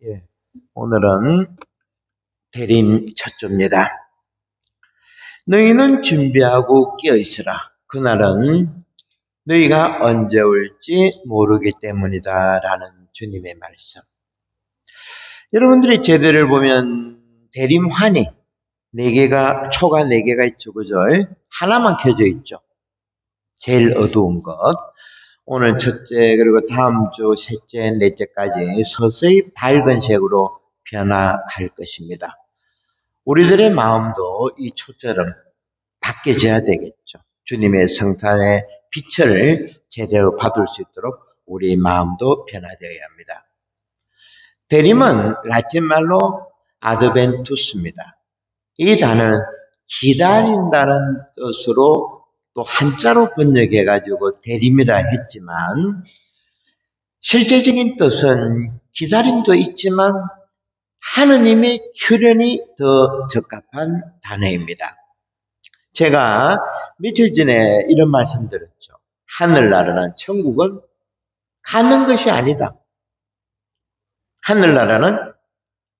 예, 오늘은 대림 첫 주입니다. 너희는 준비하고 깨어 있으라. 그날은 너희가 언제 올지 모르기 때문이다. 라는 주님의 말씀. 여러분들이 제대를 보면 대림환이 4개가, 초가 4개가 있죠. 그죠? 하나만 켜져 있죠. 제일 어두운 것. 오늘 첫째, 그리고 다음 주 셋째, 넷째까지 서서히 밝은 색으로 변화할 것입니다. 우리들의 마음도 이 초처럼 바뀌어져야 되겠죠. 주님의 성탄의 빛을 제대로 받을 수 있도록 우리 마음도 변화되어야 합니다. 대림은 라틴 말로 아드벤투스입니다. 이 단어는 기다린다는 뜻으로 또 한자로 번역해가지고 대림이라 했지만 실제적인 뜻은 기다림도 있지만 하느님의 출현이 더 적합한 단어입니다. 제가 며칠 전에 이런 말씀 드렸죠. 하늘나라는 천국은 가는 것이 아니다. 하늘나라는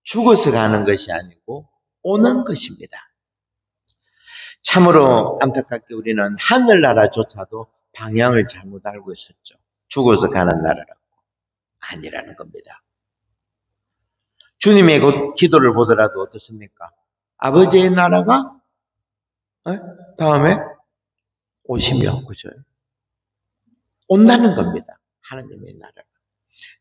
죽어서 가는 것이 아니고 오는 것입니다. 참으로 안타깝게 우리는 하늘나라조차도 방향을 잘못 알고 있었죠. 죽어서 가는 나라라고. 아니라는 겁니다. 주님의 기도를 보더라도 어떻습니까? 아버지의 나라가 다음에 오시며, 그죠? 온다는 겁니다. 하나님의 나라가.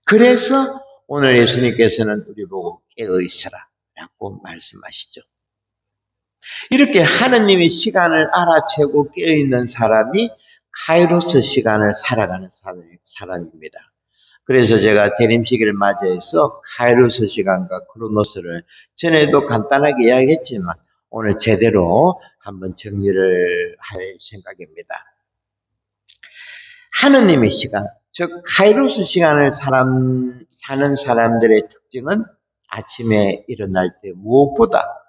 그래서 오늘 예수님께서는 우리 보고 깨어 있으라 라고 말씀하시죠. 이렇게 하느님의 시간을 알아채고 깨어있는 사람이 카이로스 시간을 살아가는 사람입니다. 그래서 제가 대림시기를 맞이해서 카이로스 시간과 크로노스를 전에도 간단하게 이야기했지만 오늘 제대로 한번 정리를 할 생각입니다. 하느님의 시간, 즉 카이로스 시간을 사는 사람들의 특징은 아침에 일어날 때 무엇보다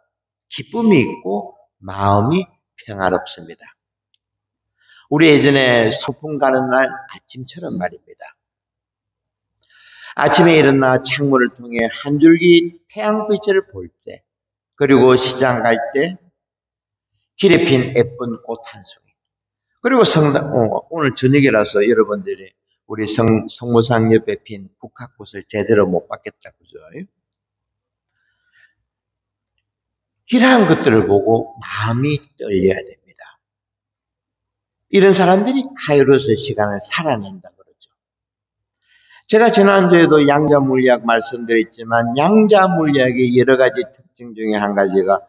기쁨이 있고 마음이 평화롭습니다. 우리 예전에 소풍 가는 날 아침처럼 말입니다. 아침에 일어나 창문을 통해 한 줄기 태양빛을 볼 때, 그리고 시장 갈 때 길에 핀 예쁜 꽃 한 송이, 그리고 오늘 저녁이라서 여러분들이 우리 성모상 옆에 핀 국화꽃을 제대로 못 봤겠다, 그죠? 이러한 것들을 보고 마음이 떨려야 됩니다. 이런 사람들이 카이로스 시간을 살아낸다 그러죠. 제가 지난주에도 양자물리학 말씀드렸지만 양자물리학의 여러 가지 특징 중에 한 가지가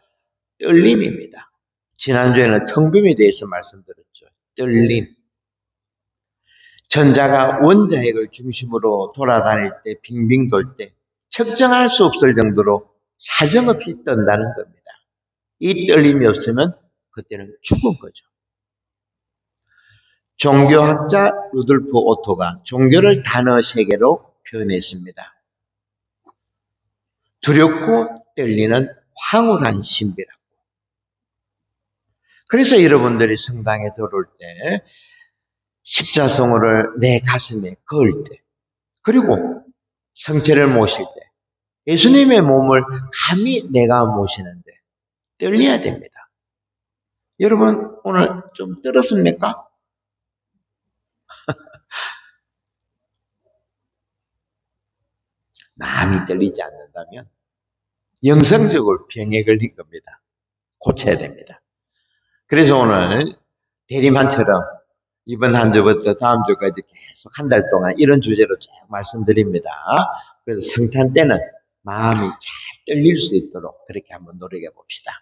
떨림입니다. 지난주에는 텅빔에 대해서 말씀드렸죠. 떨림. 전자가 원자핵을 중심으로 돌아다닐 때, 빙빙 돌 때 측정할 수 없을 정도로 사정없이 떤다는 겁니다. 이 떨림이 없으면 그때는 죽은 거죠. 종교학자 루돌프 오토가 종교를 단어 3개로 표현했습니다. 두렵고 떨리는 황홀한 신비라고. 그래서 여러분들이 성당에 들어올 때 십자성호를 내 가슴에 그을 때, 그리고 성체를 모실 때 예수님의 몸을 감히 내가 모시는데 떨려야 됩니다. 여러분 오늘 좀 떨었습니까? 마음이 떨리지 않는다면 영성적으로 병에 걸린 겁니다. 고쳐야 됩니다. 그래서 오늘 대림한처럼 이번 한 주부터 다음 주까지 계속 한 달 동안 이런 주제로 쭉 말씀드립니다. 그래서 성탄 때는 마음이 잘 떨릴 수 있도록 그렇게 한번 노력해 봅시다.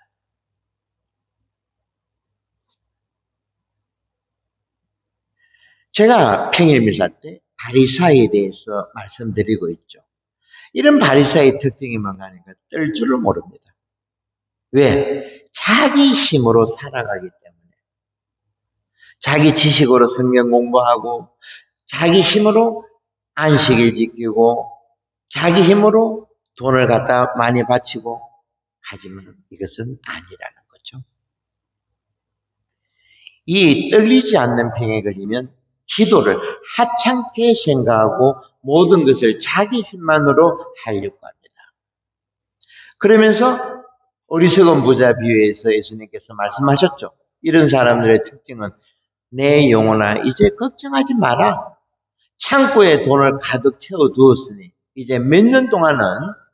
제가 평일 미사 때 바리사에 대해서 말씀드리고 있죠. 이런 바리사의 특징이 뭔가 하니까 떨 줄을 모릅니다. 왜? 자기 힘으로 살아가기 때문에. 자기 지식으로 성경 공부하고 자기 힘으로 안식일 지키고 자기 힘으로 돈을 갖다 많이 바치고, 하지만 이것은 아니라는 거죠. 이 떨리지 않는 병에 걸리면 기도를 하찮게 생각하고 모든 것을 자기 힘만으로 하려고 합니다. 그러면서 어리석은 부자 비유에서 예수님께서 말씀하셨죠. 이런 사람들의 특징은 내 영혼아 이제 걱정하지 마라. 창고에 돈을 가득 채워두었으니 이제 몇 년 동안은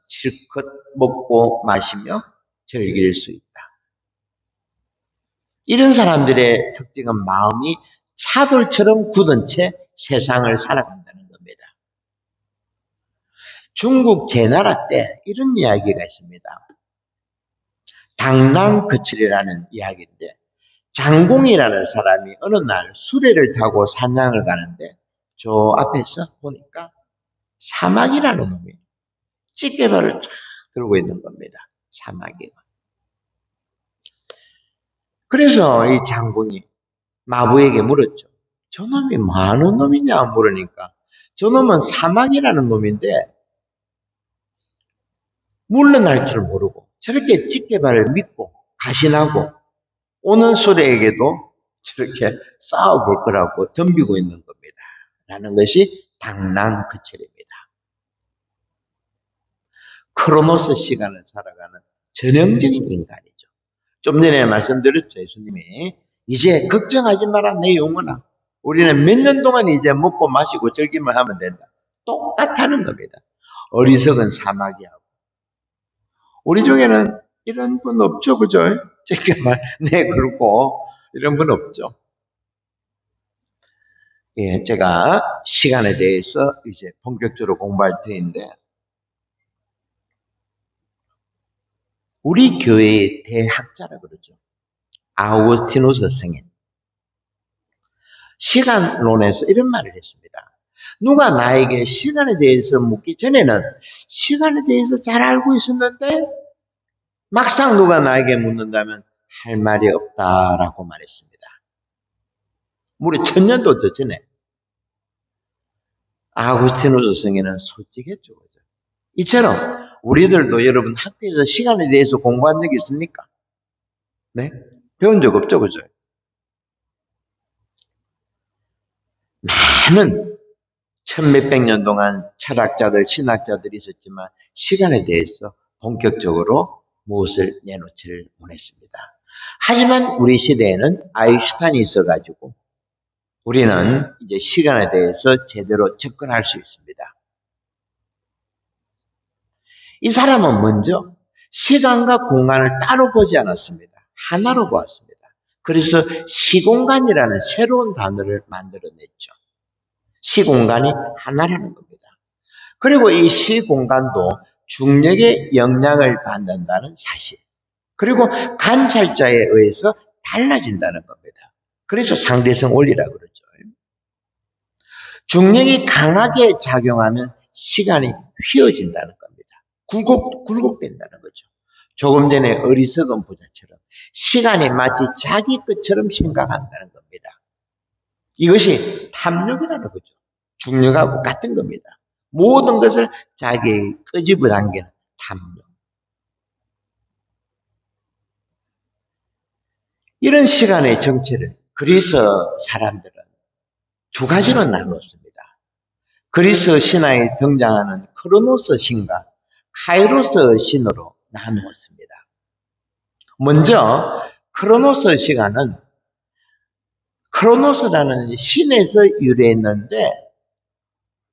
실컷 먹고 마시며 즐길 수 있다. 이런 사람들의 특징은 마음이 차돌처럼 굳은 채 세상을 살아간다는 겁니다. 중국 제나라 때 이런 이야기가 있습니다. 당랑거칠이라는 이야기인데 장공이라는 사람이 어느 날 수레를 타고 산양을 가는데 저 앞에서 보니까 사마귀라는 놈이 찌개발을 쫙 들고 있는 겁니다. 사마귀가. 그래서 이 장군이 마부에게 물었죠. 저놈이 뭐 하는 놈이냐 물으니까 저놈은 사마귀라는 놈인데 물러날 줄 모르고 저렇게 찌개발을 믿고 가신하고 오는 수레에게도 저렇게 싸워볼 거라고 덤비고 있는 겁니다. 라는 것이 당랑거칠입니다. 크로노스 시간을 살아가는 전형적인 인간이죠. 좀 전에 말씀드렸죠. 예수님이 이제 걱정하지 마라 내 영혼아. 우리는 몇 년 동안 이제 먹고 마시고 즐기면 하면 된다. 똑같다는 겁니다. 어리석은 사마귀하고. 우리 중에는 이런 분 없죠. 그죠? 잠깐만 내 그렇고 이런 분 없죠. 예, 제가 시간에 대해서 이제 본격적으로 공부할 터인데 우리 교회의 대학자라 그러죠. 아우구스티누스 성인. 시간론에서 이런 말을 했습니다. 누가 나에게 시간에 대해서 묻기 전에는 시간에 대해서 잘 알고 있었는데 막상 누가 나에게 묻는다면 할 말이 없다라고 말했습니다. 무려 1000년도 더 전에 아우구스티누스 성인은 솔직했죠. 이처럼 우리들도 여러분 학교에서 시간에 대해서 공부한 적이 있습니까? 네? 배운 적 없죠, 그죠? 많은 천몇백 년 동안 철학자들, 신학자들이 있었지만 시간에 대해서 본격적으로 무엇을 내놓지를 못했습니다. 하지만 우리 시대에는 아인슈타인이 있어가지고 우리는 이제 시간에 대해서 제대로 접근할 수 있습니다. 이 사람은 먼저 시간과 공간을 따로 보지 않았습니다. 하나로 보았습니다. 그래서 시공간이라는 새로운 단어를 만들어냈죠. 시공간이 하나라는 겁니다. 그리고 이 시공간도 중력의 영향을 받는다는 사실. 그리고 관찰자에 의해서 달라진다는 겁니다. 그래서 상대성 원리라고 그러죠. 중력이 강하게 작용하면 시간이 휘어진다는 겁니다. 굴곡된다는 거죠. 조금 전에 어리석은 부자처럼 시간이 마치 자기 것처럼 생각한다는 겁니다. 이것이 탐욕이라는 거죠. 중력하고 같은 겁니다. 모든 것을 자기의 끄집어 당기는 탐욕. 이런 시간의 정체를 그리스 사람들은 두 가지로 나누었습니다. 그리스 신화에 등장하는 크로노스 신과 카이로스 신으로 나누었습니다. 먼저 크로노스 시간은 크로노스라는 신에서 유래했는데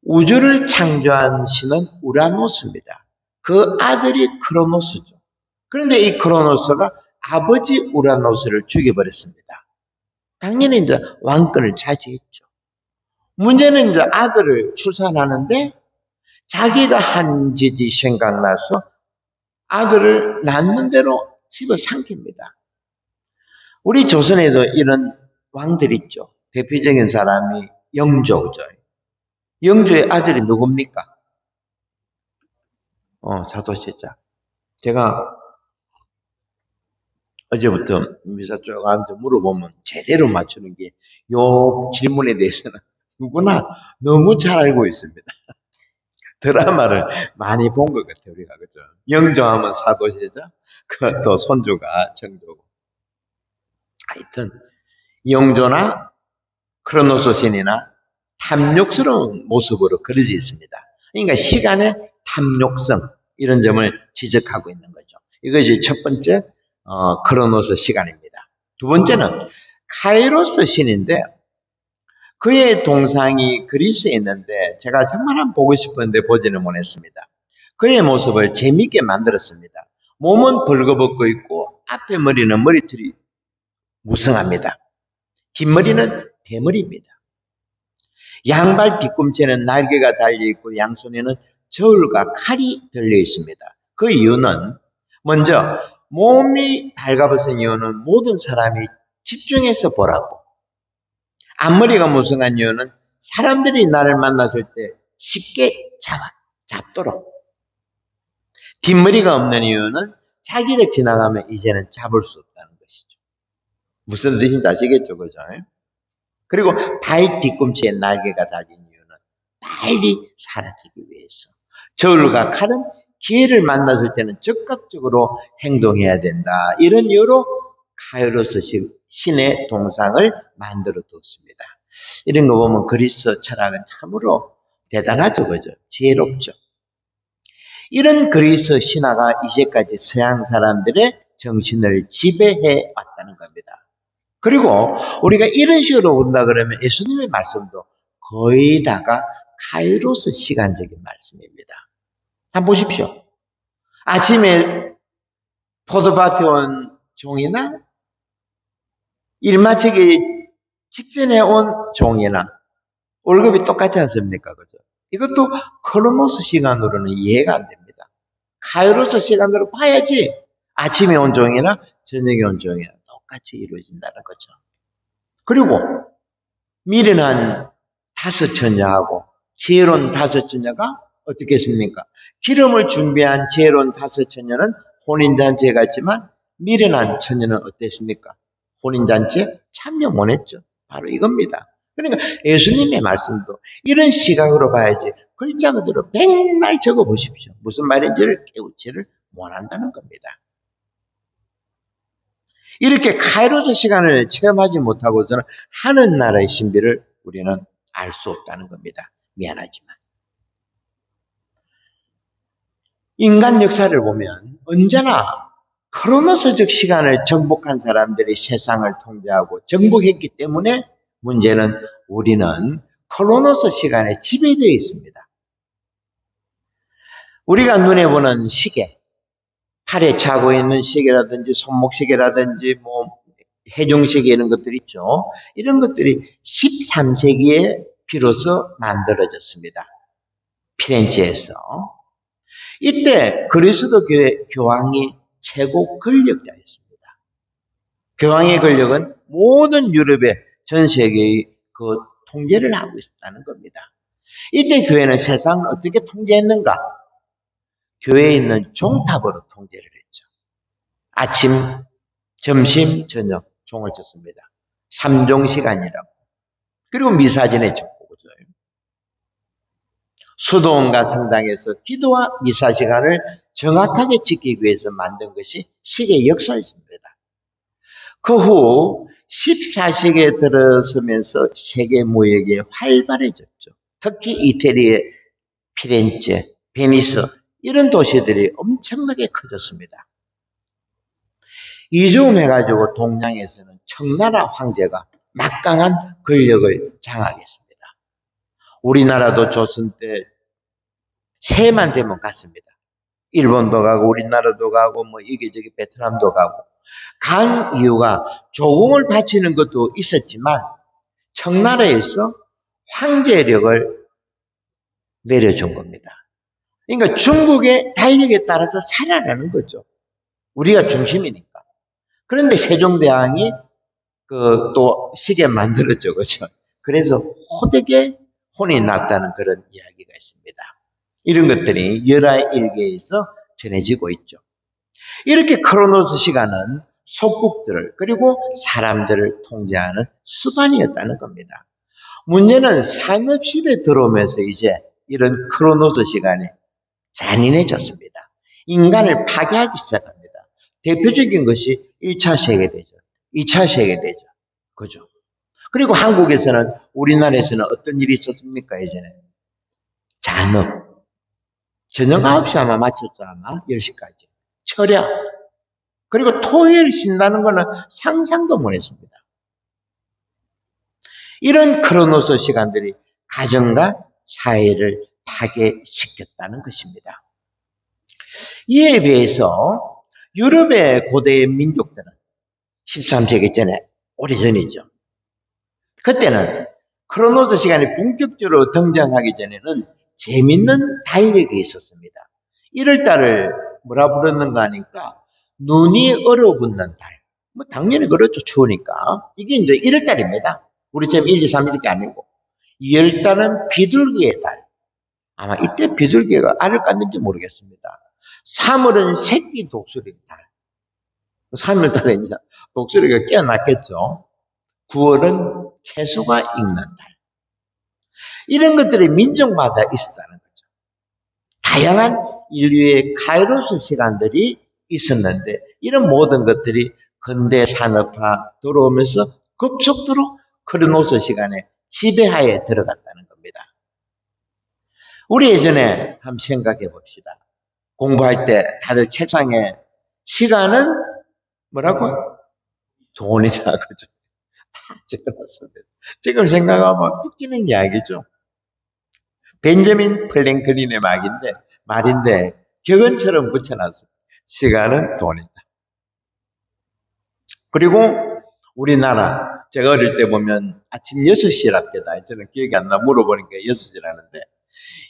우주를 창조한 신은 우라노스입니다. 그 아들이 크로노스죠. 그런데 이 크로노스가 아버지 우라노스를 죽여버렸습니다. 당연히 이제 왕권을 차지했죠. 문제는 이제 아들을 출산하는데 자기가 한 짓이 생각나서 아들을 낳는 대로 집어삼킵니다. 우리 조선에도 이런 왕들 있죠. 대표적인 사람이 영조죠. 영조의 아들이 누굽니까? 자도시자. 제가 어제부터 미사 쪽한테 물어보면 제대로 맞추는 게 요 질문에 대해서는 누구나 너무 잘 알고 있습니다. 드라마를 많이 본 것 같아요, 우리가. 그죠? 영조하면 사도세자, 그것도 손주가 정조고. 하여튼, 영조나 크로노스 신이나 탐욕스러운 모습으로 그려져 있습니다. 그러니까 시간의 탐욕성, 이런 점을 지적하고 있는 거죠. 이것이 첫 번째 크로노스 시간입니다. 두 번째는 카이로스 신인데 그의 동상이 그리스에 있는데 제가 정말 한번 보고 싶었는데 보지는 못했습니다. 그의 모습을 재미있게 만들었습니다. 몸은 벌거벗고 있고 앞에 머리는 머리털이 무성합니다. 뒷머리는 대머리입니다. 양발 뒤꿈치에는 날개가 달려있고 양손에는 저울과 칼이 들려 있습니다. 그 이유는 먼저 몸이 발가벗은 이유는 모든 사람이 집중해서 보라고, 앞머리가 무성한 이유는 사람들이 나를 만났을 때 쉽게 잡도록, 뒷머리가 없는 이유는 자기가 지나가면 이제는 잡을 수 없다는 것이죠. 무슨 뜻인지 아시겠죠? 그죠? 그리고 발 뒤꿈치에 날개가 달린 이유는 빨리 사라지기 위해서. 저울과 칼은 기회를 만났을 때는 적극적으로 행동해야 된다. 이런 이유로 카이로스 신의 동상을 만들어 두었습니다. 이런 거 보면 그리스 철학은 참으로 대단하죠. 그죠? 지혜롭죠. 이런 그리스 신화가 이제까지 서양 사람들의 정신을 지배해 왔다는 겁니다. 그리고 우리가 이런 식으로 본다 그러면 예수님의 말씀도 거의 다가 카이로스 시간적인 말씀입니다. 한번 보십시오. 아침에 포도밭에 온 종이나 일 마치기 직전에 온 종이나 월급이 똑같지 않습니까? 그죠? 이것도 크로노스 시간으로는 이해가 안 됩니다. 카이로스 시간으로 봐야지 아침에 온 종이나 저녁에 온 종이나 똑같이 이루어진다는 거죠. 그리고 미련한 다섯 처녀하고 지혜로운 다섯 처녀가 어떻게 했습니까? 기름을 준비한 지혜로운 다섯 처녀는 혼인잔치에 갔지만 미련한 처녀는 어땠습니까? 혼인잔치에 참여 못했죠. 바로 이겁니다. 그러니까 예수님의 말씀도 이런 시각으로 봐야지 글자 그대로 백날 적어 보십시오. 무슨 말인지를 깨우지를 못한다는 겁니다. 이렇게 카이로스 시간을 체험하지 못하고서는 하는 나라의 신비를 우리는 알 수 없다는 겁니다. 미안하지만. 인간 역사를 보면 언제나 크로노스적 시간을 정복한 사람들이 세상을 통제하고 정복했기 때문에 문제는 우리는 크로노스 시간에 지배되어 있습니다. 우리가 눈에 보는 시계, 팔에 차고 있는 시계라든지 손목 시계라든지 해종시계 이런 것들 있죠. 이런 것들이 13세기에 비로소 만들어졌습니다. 피렌체에서. 이때 그리스도 교회 교황이 최고 권력자였습니다. 교황의 권력은 모든 유럽의 전 세계의 그 통제를 하고 있었다는 겁니다. 이때 교회는 세상을 어떻게 통제했는가? 교회에 있는 종탑으로 통제를 했죠. 아침, 점심, 저녁 종을 쳤습니다. 3종 시간이라고. 그리고 미사진에 쳤고, 그죠? 수도원과 성당에서 기도와 미사 시간을 정확하게 지키기 위해서 만든 것이 시계의 역사였습니다. 그 후 14세기에 들어서면서 세계 무역이 활발해졌죠. 특히 이태리의 피렌체, 베니스 이런 도시들이 엄청나게 커졌습니다. 이주해가지고 동양에서는 청나라 황제가 막강한 권력을 장악했습니다. 우리나라도 조선 때 새해만 되면 갔습니다. 일본도 가고 우리나라도 가고 이기저기 베트남도 가고 간 이유가 조공을 바치는 것도 있었지만 청나라에서 황제력을 내려준 겁니다. 그러니까 중국의 달력에 따라서 살아가는 거죠. 우리가 중심이니까. 그런데 세종대왕이 또 시계 만들었죠. 그죠? 그래서 호되게 혼이 났다는 그런 이야기가 있습니다. 이런 것들이 열하일계에서 전해지고 있죠. 이렇게 크로노스 시간은 속국들을 그리고 사람들을 통제하는 수단이었다는 겁니다. 문제는 산업시대에 들어오면서 이제 이런 크로노스 시간이 잔인해졌습니다. 인간을 파괴하기 시작합니다. 대표적인 것이 1차 세계대전, 2차 세계대전. 그죠? 그리고 한국에서는, 우리나라에서는 어떤 일이 있었습니까, 예전에? 잔업. 저녁 9시 아마 맞췄죠, 아마. 10시까지. 철야. 그리고 토요일 쉰다는 거는 상상도 못 했습니다. 이런 크로노스 시간들이 가정과 사회를 파괴시켰다는 것입니다. 이에 비해서 유럽의 고대 민족들은 13세기 전에, 오래전이죠. 그때는 크로노스 시간이 본격적으로 등장하기 전에는 재밌는 달력이 있었습니다. 1월달을 뭐라 부르는가 하니까 눈이 얼어붙는 달. 뭐 당연히 그렇죠. 추우니까. 이게 이제 1월달입니다. 우리처럼 1, 2, 3 이렇게 아니고. 2월달은 비둘기의 달. 아마 이때 비둘기가 알을 깠는지 모르겠습니다. 3월은 새끼 독수리 달. 3월달에 이제 독수리가 깨어났겠죠. 9월은 채소가 익는 달. 이런 것들이 민족마다 있었다는 거죠. 다양한 인류의 카이로스 시간들이 있었는데 이런 모든 것들이 근대 산업화 들어오면서 급속도로 크로노스 시간의 지배하에 들어갔다는 겁니다. 우리 예전에 한번 생각해 봅시다. 공부할 때 다들 책상에 시간은 뭐라고? 돈이다. 그죠? 다 적어놨습니다. 지금 생각하면 웃기는 이야기죠. 벤저민 플랭클린의 말인데 격언처럼 붙여놨어요. 시간은 돈이다. 그리고 우리나라 제가 어릴 때 보면 아침 6시랍니다. 저는 기억이 안 나. 물어보니까 6시라는데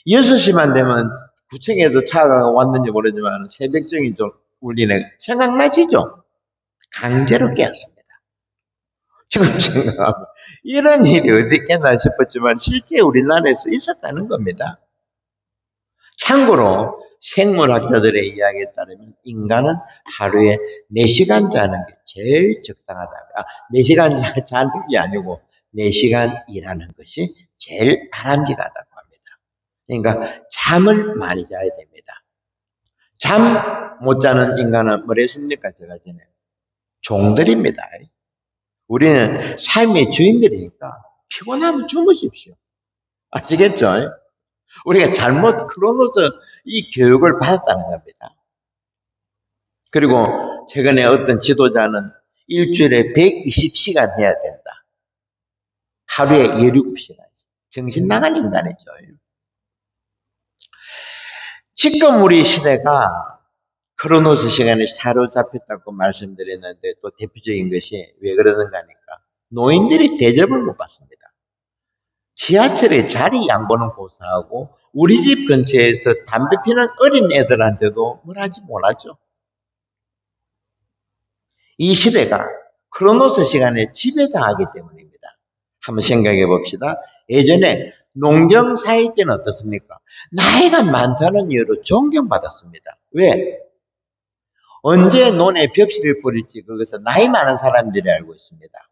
6시만 되면 구청에서 차가 왔는지 모르지만 새벽정이 좀 울리네. 생각나시죠? 강제로 깨었습니다. 지금 생각하면 이런 일이 어디 있겠나 싶었지만 실제 우리나라에서 있었다는 겁니다. 참고로 생물학자들의 이야기에 따르면 인간은 하루에 4시간 자는 게 제일 적당하다. 4시간 자는 게 아니고 4시간 일하는 것이 제일 바람직하다고 합니다. 그러니까 잠을 많이 자야 됩니다. 잠 못 자는 인간은 뭐랬습니까? 제가 전에 종들입니다. 우리는 삶의 주인들이니까 피곤하면 주무십시오. 아시겠죠? 우리가 잘못 크로노스 이 교육을 받았다는 겁니다. 그리고 최근에 어떤 지도자는 일주일에 120시간 해야 된다. 하루에 17시간. 정신 나간 인간이죠. 지금 우리 시대가 크로노스 시간에 사로잡혔다고 말씀드렸는데 또 대표적인 것이 왜 그러는가 하니까 노인들이 대접을 못 받습니다. 지하철에 자리 양보는 고사하고 우리 집 근처에서 담배 피는 어린 애들한테도 뭘 하지 못하죠. 이 시대가 크로노스 시간에 지배당하기 때문입니다. 한번 생각해 봅시다. 예전에 농경 사회 때는 어떻습니까? 나이가 많다는 이유로 존경받았습니다. 왜? 언제 논에 벽실을 뿌릴지 그것은 나이 많은 사람들이 알고 있습니다.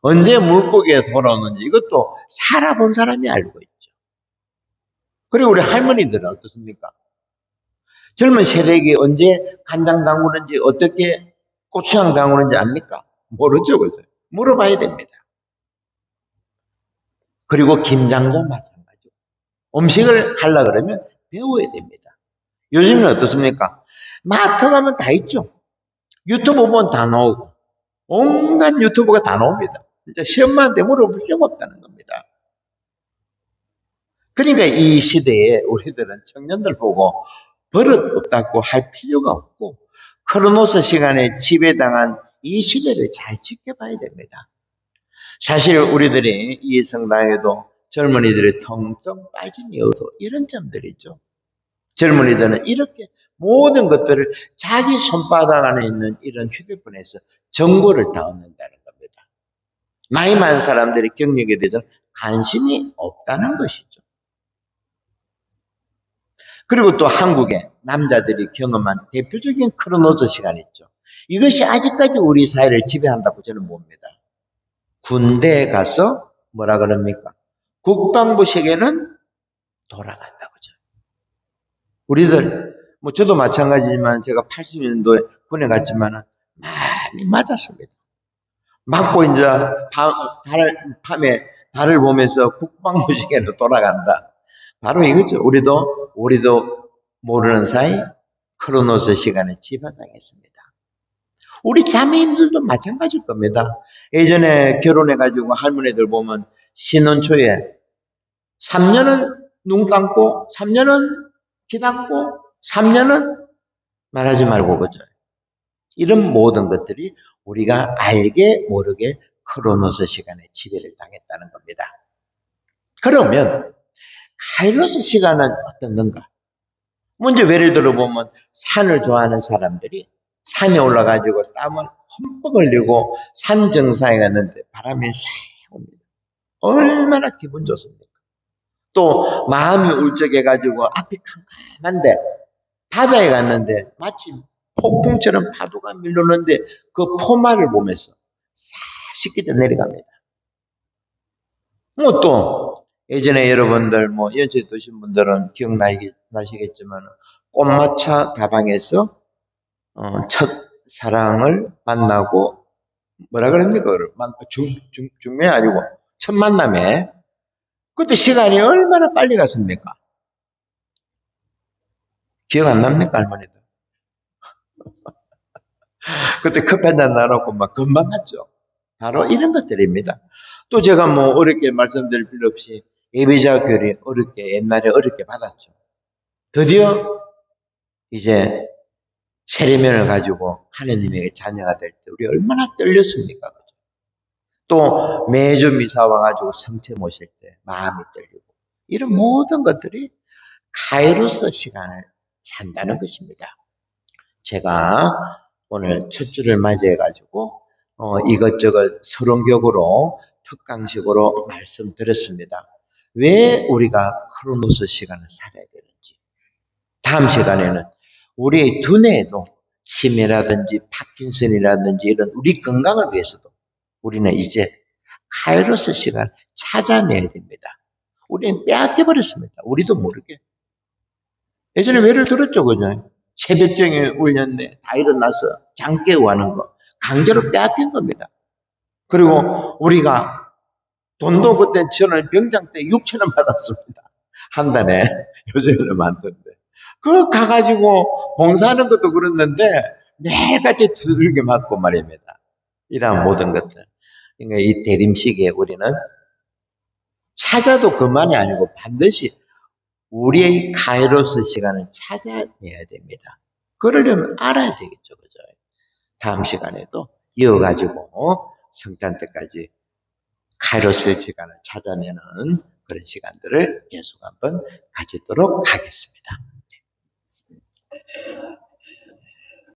언제 물고기가 돌아오는지 이것도 살아본 사람이 알고 있죠. 그리고 우리 할머니들은 어떻습니까? 젊은 세대에게 언제 간장 담그는지 어떻게 고추장 담그는지 압니까? 모르죠. 그죠? 물어봐야 됩니다. 그리고 김장도 마찬가지고 음식을 하려고 그러면 배워야 됩니다. 요즘은 어떻습니까? 마트 가면 다 있죠. 유튜브 보면 다 나오고 온갖 유튜브가 다 나옵니다. 진짜 시엄마한테 물어볼 필요가 없다는 겁니다. 그러니까 이 시대에 우리들은 청년들 보고 버릇 없다고 할 필요가 없고 크로노스 시간에 지배당한 이 시대를 잘 지켜봐야 됩니다. 사실 우리들이 이 성당에도 젊은이들이 텅텅 빠진 이유도 이런 점들이죠. 젊은이들은 이렇게 모든 것들을 자기 손바닥 안에 있는 이런 휴대폰에서 정보를 다 얻는다는 겁니다. 나이 많은 사람들의 경력에 대해서 관심이 없다는 것이죠. 그리고 또 한국의 남자들이 경험한 대표적인 크로노스 시간 있죠. 이것이 아직까지 우리 사회를 지배한다고 저는 봅니다. 군대에 가서 뭐라 그럽니까? 국방부 세계는 돌아간다고죠. 우리들 뭐 저도 마찬가지지만 제가 80년도에 군에 갔지만 많이 맞았습니다. 맞고 이제 밤에 달을 보면서 국방부 세계로 돌아간다. 바로 이거죠. 우리도 모르는 사이 크로노스 시간에 집어당했습니다. 우리 자매님들도 마찬가지일 겁니다. 예전에 결혼해가지고 할머니들 보면 신혼 초에 3년은 눈 감고 3년은 귀 닫고 3년은 말하지 말고 그죠. 이런 모든 것들이 우리가 알게 모르게 크로노스 시간에 지배를 당했다는 겁니다. 그러면 카이로스 시간은 어떻는가? 먼저 예를 들어보면 산을 좋아하는 사람들이 산에 올라가지고 땀을 흠뻑 흘리고 산 정상에 갔는데 바람이 싹 옵니다. 얼마나 기분 좋습니까? 또 마음이 울적해가지고 앞이 캄캄한데 바다에 갔는데 마치 폭풍처럼 파도가 밀려오는데 그 포마를 보면서 싹 씻기도 내려갑니다. 뭐 또 예전에 여러분들 뭐 연세 드신 분들은 기억나시겠지만 꽃마차 다방에서 첫 사랑을 만나고 뭐라 그럽니까? 중매 아니고 첫 만남에 그때 시간이 얼마나 빨리 갔습니까? 기억 안 납니까, 할머니들? 그때 커피 한잔 나눴고 막 금방 갔죠. 바로 이런 것들입니다. 또 제가 뭐 어렵게 말씀드릴 필요 없이 예비자 교리 어렵게 옛날에 어렵게 받았죠. 드디어 이제 세례면을 가지고 하나님의 자녀가 될 때 우리 얼마나 떨렸습니까? 또 매주 미사 와가지고 성체 모실 때 마음이 떨리고 이런 모든 것들이 카이로스 시간을 산다는 것입니다. 제가 오늘 첫 주를 맞이해가지고 이것저것 서론격으로 특강식으로 말씀드렸습니다. 왜 우리가 크로노스 시간을 살아야 되는지. 다음 시간에는 우리의 두뇌에도 치매라든지 파킨슨이라든지 이런 우리 건강을 위해서도 우리는 이제 카이로스 시간을 찾아내야 됩니다. 우리는 빼앗겨버렸습니다. 우리도 모르게. 예전에 외를 들었죠, 그죠? 새벽경에 울렸네. 다 일어나서 장 깨고 하는 거. 강제로 빼앗긴 겁니다. 그리고 우리가 돈도 그때 저는 병장 때 6천 원 받았습니다. 한 달에. 요즘에는 많던데. 그거 가가지고 봉사하는 것도 그랬는데 매일같이 두들겨 맞고 말입니다. 이러한 모든 것들. 그러니까 이 대림식에 우리는 찾아도 그만이 아니고 반드시 우리의 카이로스 시간을 찾아내야 됩니다. 그러려면 알아야 되겠죠. 그죠? 다음 시간에도 이어가지고 성탄 때까지 카이로스 시간을 찾아내는 그런 시간들을 계속 한번 가지도록 하겠습니다.